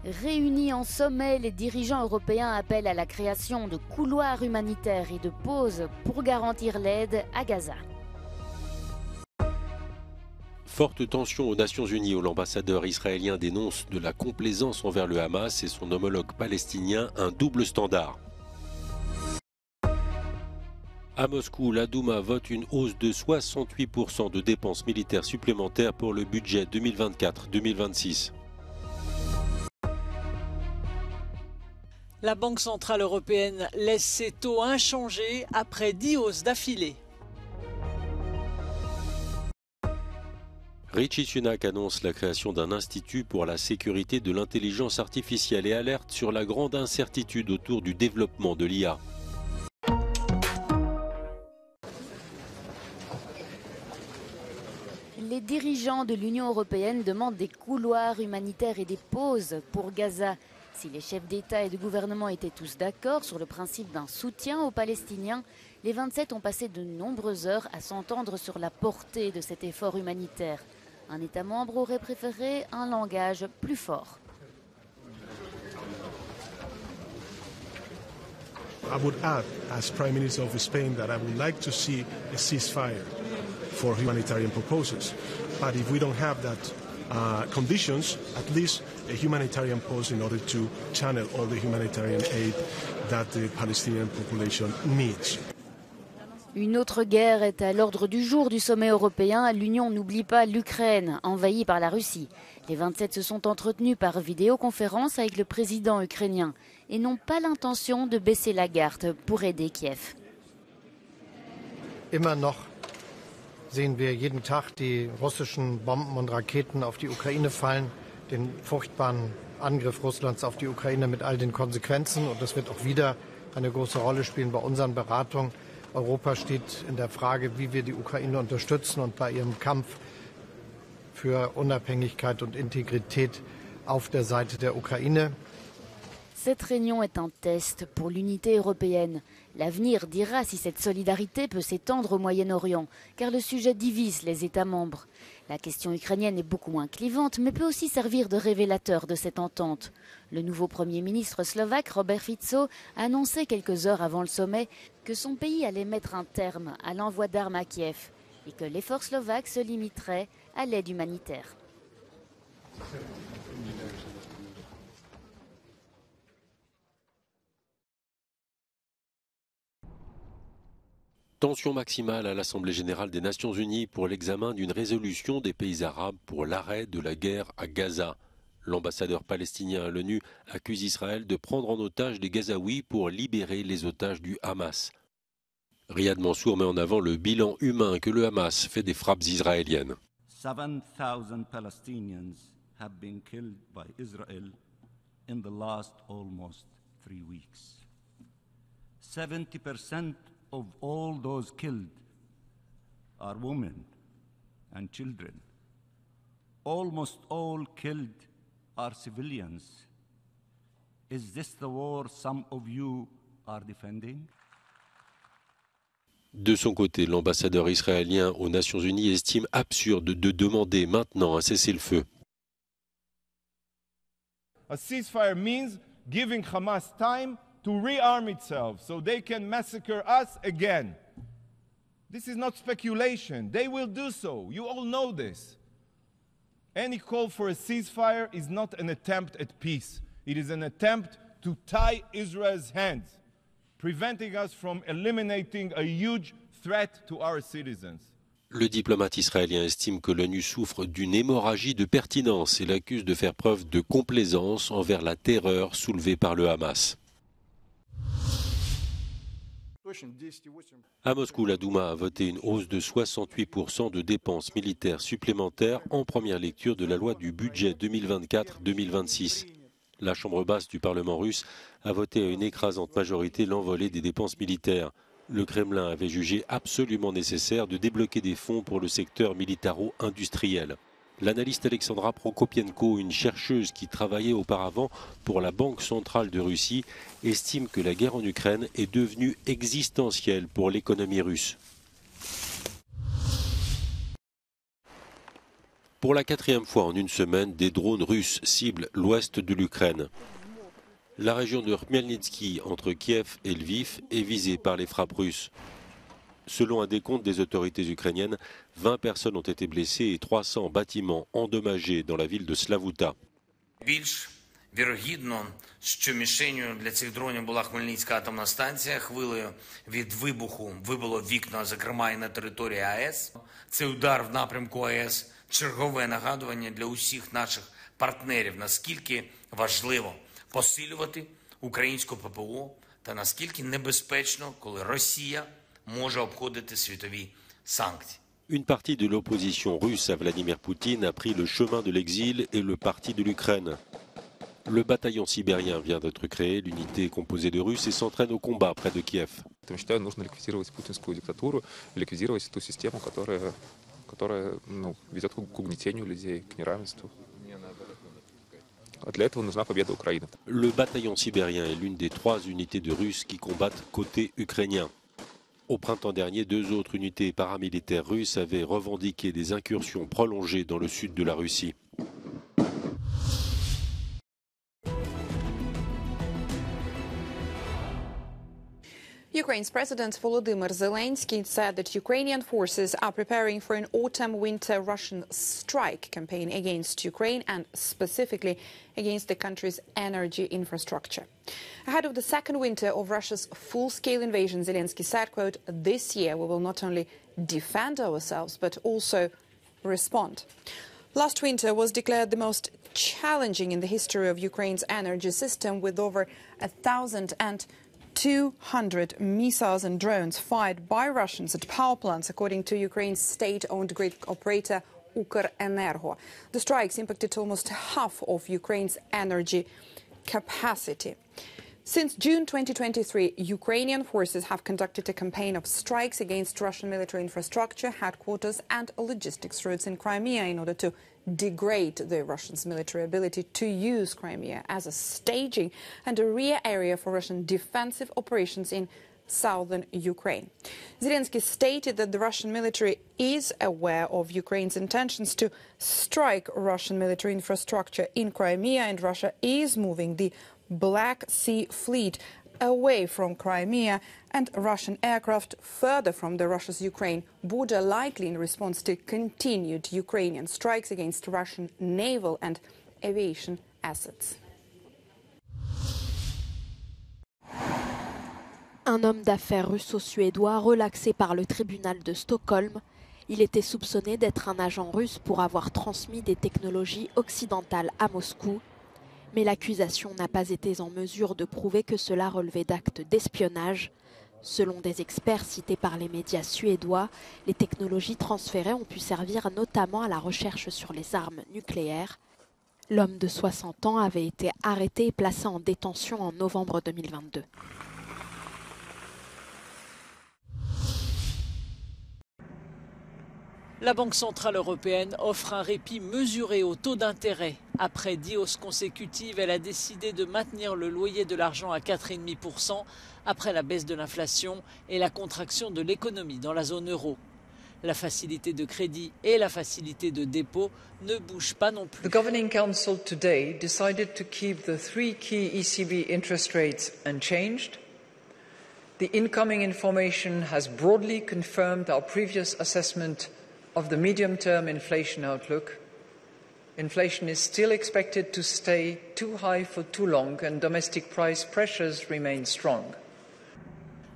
Réunis en sommet, les dirigeants européens appellent à la création de couloirs humanitaires et de pauses pour garantir l'aide à Gaza. Forte tension aux Nations Unies où l'ambassadeur israélien dénonce de la complaisance envers le Hamas et son homologue palestinien un double standard. À Moscou, la Douma vote une hausse de 68% de dépenses militaires supplémentaires pour le budget 2024-2026. La Banque centrale européenne laisse ses taux inchangés après 10 hausses d'affilée. Rishi Sunak annonce la création d'un institut pour la sécurité de l'intelligence artificielle et alerte sur la grande incertitude autour du développement de l'IA. Les dirigeants de l'Union européenne demandent des couloirs humanitaires et des pauses pour Gaza. Si les chefs d'État et de gouvernement étaient tous d'accord sur le principe d'un soutien aux Palestiniens, les 27 ont passé de nombreuses heures à s'entendre sur la portée de cet effort humanitaire. Un État membre aurait préféré un langage plus fort. I would add, as Prime Minister of Spain, that I would like to see a ceasefire for humanitarian proposals. But if we don't have that conditions, at least a humanitarian pause in order to channel all the humanitarian aid that the Palestinian population needs. Une autre guerre est à l'ordre du jour du sommet européen. L'Union n'oublie pas l'Ukraine, envahie par la Russie. Les 27 se sont entretenus par vidéoconférence avec le président ukrainien et n'ont pas l'intention de baisser la garde pour aider Kiev. Immer noch sehen wir jeden Tag die russischen Bomben und Raketen auf die Ukraine fallen, den furchtbaren Angriff Russlands auf die Ukraine mit all den Konsequenzen. Und das wird auch wieder eine große Rolle spielen bei unseren Beratungen. Europa steht in der Frage, wie wir die Ukraine unterstützen und bei ihrem Kampf für Unabhängigkeit und Integrität auf der Seite der Ukraine. Cette réunion est un test pour l'unité européenne. L'avenir dira si cette solidarité peut s'étendre au Moyen-Orient, car le sujet divise les États membres. La question ukrainienne est beaucoup moins clivante, mais peut aussi servir de révélateur de cette entente. Le nouveau Premier ministre slovaque, Robert Fico, a annoncé quelques heures avant le sommet que son pays allait mettre un terme à l'envoi d'armes à Kiev et que l'effort slovaque se limiterait à l'aide humanitaire. Tension maximale à l'Assemblée générale des Nations unies pour l'examen d'une résolution des pays arabes pour l'arrêt de la guerre à Gaza. L'ambassadeur palestinien à l'ONU accuse Israël de prendre en otage des Gazaouis pour libérer les otages du Hamas. Riyad Mansour met en avant le bilan humain que le Hamas fait des frappes israéliennes. 7,000 Palestinians have been killed by Israel in the last almost 3 weeks. 70% of all those killed are women and children. Almost all killed are civilians. Is this the war some of you are defending? De son côté, l'ambassadeur israélien aux Nations Unies estime absurde de demander maintenant un cessez-le-feu. A ceasefire means giving Hamas time to rearm itself so they can massacre us again. This is not speculation. They will do so. You all know this. Any call for a ceasefire is not an attempt at peace. It is an attempt to tie Israel's hands, preventing us from eliminating a huge threat to our citizens. Le diplomate israélien estime que l'ONU souffre d'une hémorragie de pertinence et l'accuse de faire preuve de complaisance envers la terreur soulevée par le Hamas. À Moscou, la Douma a voté une hausse de 68% de dépenses militaires supplémentaires en première lecture de la loi du budget 2024-2026. La Chambre basse du Parlement russe a voté à une écrasante majorité l'envolée des dépenses militaires. Le Kremlin avait jugé absolument nécessaire de débloquer des fonds pour le secteur militaro-industriel. L'analyste Alexandra Prokopienko, une chercheuse qui travaillait auparavant pour la Banque centrale de Russie, estime que la guerre en Ukraine est devenue existentielle pour l'économie russe. Pour la 4e fois en une semaine, des drones russes ciblent l'ouest de l'Ukraine. La région de Khmelnytsky, entre Kiev et Lviv, est visée par les frappes russes. Selon un décompte des autorités ukrainiennes, 20 personnes ont été blessées et 300 bâtiments endommagés dans la ville de Slavuta. Вірогідно, що мішенью для цих дронів була Хмельницька атомна станція. Хвилею від вибуху вибило вікна, зокрема і на території АЕС. Цей удар в напрямку АЕС – чергове нагадування для усіх наших партнерів, наскільки важливо посилювати українську ППО та наскільки небезпечно, коли Росія може обходити світові санкції. Une partie de l'opposition russe à Vladimir Poutine a pris le chemin de l'exil et le parti de l'Ukraine. Le bataillon sibérien vient d'être créé, l'unité est composée de Russes et s'entraîne au combat près de Kiev. Я считаю, нужно ликвидировать путинскую диктатуру, ликвидировать ту систему, которая ведет к угнетению людей, к неравенству. Для этого нужна победа Украины. Le bataillon sibérien est l'une des 3 unités de Russes qui combattent côté ukrainien. Au printemps dernier, 2 autres unités paramilitaires russes avaient revendiqué des incursions prolongées dans le sud de la Russie. Ukraine's President Volodymyr Zelensky said that Ukrainian forces are preparing for an autumn-winter Russian strike campaign against Ukraine and specifically against the country's energy infrastructure. Ahead of the second winter of Russia's full-scale invasion, Zelensky said, quote, "This year we will not only defend ourselves but also respond." Last winter was declared the most challenging in the history of Ukraine's energy system, with over 1,200 missiles and drones fired by Russians at power plants, according to Ukraine's state-owned grid operator Ukrenergo. The strikes impacted almost half of Ukraine's energy capacity. Since June 2023, Ukrainian forces have conducted a campaign of strikes against Russian military infrastructure, headquarters and logistics routes in Crimea in order to degrade the Russians' military ability to use Crimea as a staging and a rear area for Russian defensive operations in southern Ukraine. Zelensky stated that the Russian military is aware of Ukraine's intentions to strike Russian military infrastructure in Crimea, and Russia is moving the Black Sea Fleet away from Crimea and Russian aircraft further from the Russia's Ukraine border, likely in response to continued Ukrainian strikes against Russian naval and aviation assets. Un homme d'affaires russo-suédois relaxé par le tribunal de Stockholm. Il était soupçonné d'être un agent russe pour avoir transmis des technologies occidentales à Moscou. Mais l'accusation n'a pas été en mesure de prouver que cela relevait d'actes d'espionnage. Selon des experts cités par les médias suédois, les technologies transférées ont pu servir notamment à la recherche sur les armes nucléaires. L'homme de 60 ans avait été arrêté et placé en détention en novembre 2022. La Banque centrale européenne offre un répit mesuré au taux d'intérêt. Après 10 hausses consécutives, elle a décidé de maintenir le loyer de l'argent à 4,5% après la baisse de l'inflation et la contraction de l'économie dans la zone euro. La facilité de crédit et la facilité de dépôt ne bougent pas non plus. The Governing Council today decided to keep the 3 key ECB interest rates unchanged. The incoming information has broadly confirmed our previous assessment of the medium-term inflation outlook. Inflation is still expected to stay too high for too long and domestic price pressures remain strong.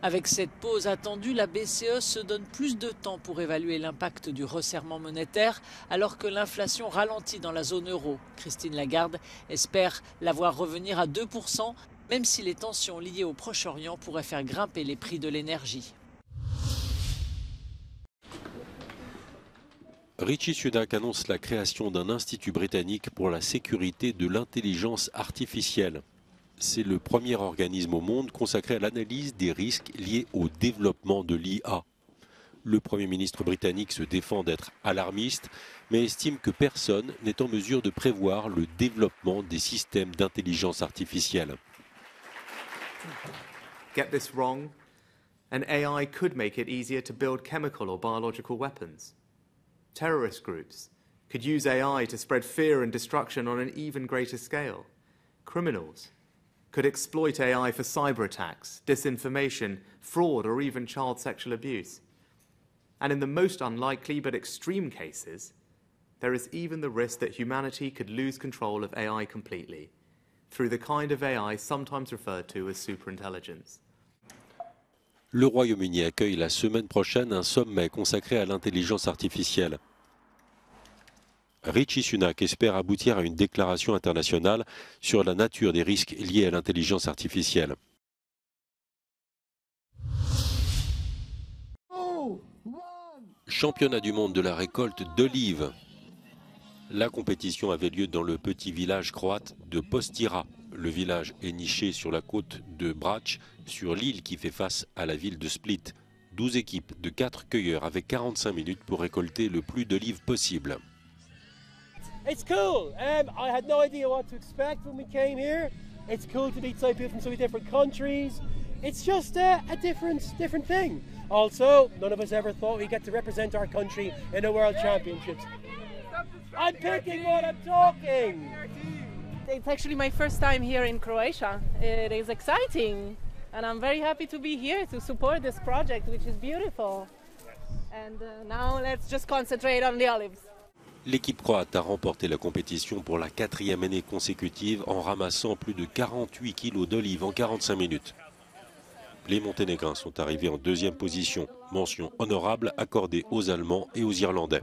Avec cette pause attendue, la BCE se donne plus de temps pour évaluer l'impact du resserrement monétaire alors que l'inflation ralentit dans la zone euro. Christine Lagarde espère la voir revenir à 2%, même si les tensions liées au Proche-Orient pourraient faire grimper les prix de l'énergie. Rishi Sunak annonce la création d'un institut britannique pour la sécurité de l'intelligence artificielle. C'est le premier organisme au monde consacré à l'analyse des risques liés au développement de l'IA. Le Premier ministre britannique se défend d'être alarmiste, mais estime que personne n'est en mesure de prévoir le développement des systèmes d'intelligence artificielle. Get this wrong, and AI could make it easier to build chemical or biological weapons. Terrorist groups could use AI to spread fear and destruction on an even greater scale. Criminals could exploit AI for cyber attacks, disinformation, fraud, or even child sexual abuse. And in the most unlikely but extreme cases, there is even the risk that humanity could lose control of AI completely, through the kind of AI sometimes referred to as superintelligence. Le Royaume-Uni accueille la semaine prochaine un sommet consacré à l'intelligence artificielle. Rishi Sunak espère aboutir à une déclaration internationale sur la nature des risques liés à l'intelligence artificielle. Championnat du monde de la récolte d'olives. La compétition avait lieu dans le petit village croate de Postira. Le village est niché sur la côte de Brač, sur l'île qui fait face à la ville de Split. 12 équipes de 4 cueilleurs avec 45 minutes pour récolter le plus d'olives possible. It's cool. I had no idea what to expect when we came here. It's cool to meet people from so many different countries. It's just a different thing. Also, none of us ever thought we'd get to represent our country in the World Championships. I'm picking what I'm talking. It's actually my first time here in Croatia. It is exciting, and I'm very happy to be here to support this project, which is beautiful. And now let's just concentrate on the olives. L'équipe croate a remporté la compétition pour la 4e année consécutive en ramassant plus de 48 kilos d'olives en 45 minutes. Les Monténégrins sont arrivés en 2e position, mention honorable accordée aux Allemands et aux Irlandais.